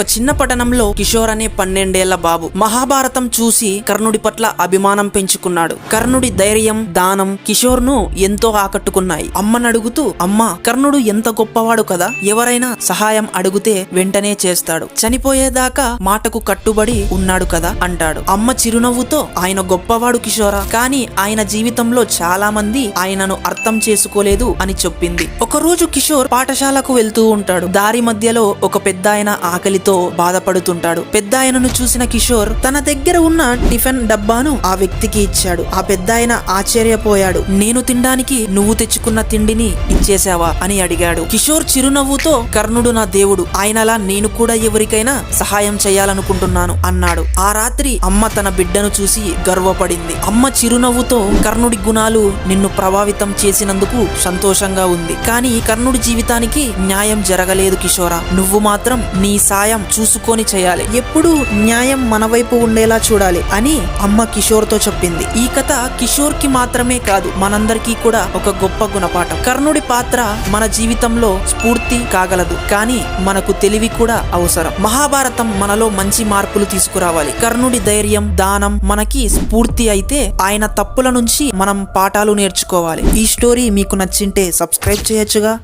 ఒక చిన్న పట్టణంలో కిషోర్ అనే 12 ఏళ్ల బాబు మహాభారతం చూసి కర్ణుడి పట్ల అభిమానం పెంచుకున్నాడు. కర్ణుడి ధైర్యం, దానం కిషోర్ ను ఎంతో ఆకట్టుకున్నాయి. అమ్మను అడుగుతూ, అమ్మా, కర్ణుడు ఎంత గొప్పవాడు కదా, ఎవరైనా సహాయం అడిగితే వెంటనే చేస్తాడు, చనిపోయేదాకా మాటకు కట్టుబడి ఉన్నాడు కదా అంటాడు. అమ్మ చిరునవ్వుతో, ఆయన గొప్పవాడు కిషోరా, కానీ ఆయన జీవితంలో చాలా మంది ఆయనను అర్థం చేసుకోలేదు అని చెప్పింది. ఒకరోజు కిషోర్ పాఠశాలకు వెళ్తూ ఉంటాడు. దారి మధ్యలో ఒక పెద్దాయన ఆకలితో బాధపడుతుంటాడు. పెద్దాయనను చూసిన కిషోర్ తన దగ్గర ఉన్న టిఫిన్ డబ్బాను ఆ వ్యక్తికి ఇచ్చాడు. ఆ పెద్దాయన ఆశ్చర్యపోయాడు. నేను తినడానికి నువ్వు తెచ్చుకున్న తిండిని ఇచ్చేసావా అని అడిగాడు. కిషోర్ చిరునవ్వుతో, కర్ణుడు నా దేవుడు, ఆయనలా నేను కూడా ఎవరికైనా సహాయం చేయాలనుకుంటున్నాను అన్నాడు. ఆ రాత్రి అమ్మ తన బిడ్డను చూసి గర్వపడింది. అమ్మ చిరునవ్వుతో, కర్ణుడి గుణాలు నిన్ను ప్రభావితం చేసినందుకు సంతోషంగా ఉంది, కానీ కర్ణుడి జీవితానికి న్యాయం జరగలేదు కిషోరా, నువ్వు మాత్రం నీ సాయం చూసుకొని చేయాలి, ఎప్పుడు న్యాయం మన వైపు ఉండేలా చూడాలి అని అమ్మ కిషోర్ తో చెప్పింది. ఈ కథ కిషోర్ కి మాత్రమే కాదు, మనందరికీ కూడా ఒక గొప్ప గుణపాఠం. కర్ణుడి పాత్ర మన జీవితంలో స్ఫూర్తి కాగలదు, కానీ మనకు తెలివి కూడా అవసరం. మహాభారతం మనలో మంచి మార్పులు తీసుకురావాలి. కర్ణుడి ధైర్యం, దానం మనకి స్ఫూర్తి అయితే, ఆయన తప్పుల నుంచి మనం పాఠాలు నేర్చుకోవాలి. ఈ స్టోరీ మీకు నచ్చింటే సబ్స్క్రైబ్ చేయొచ్చుగా.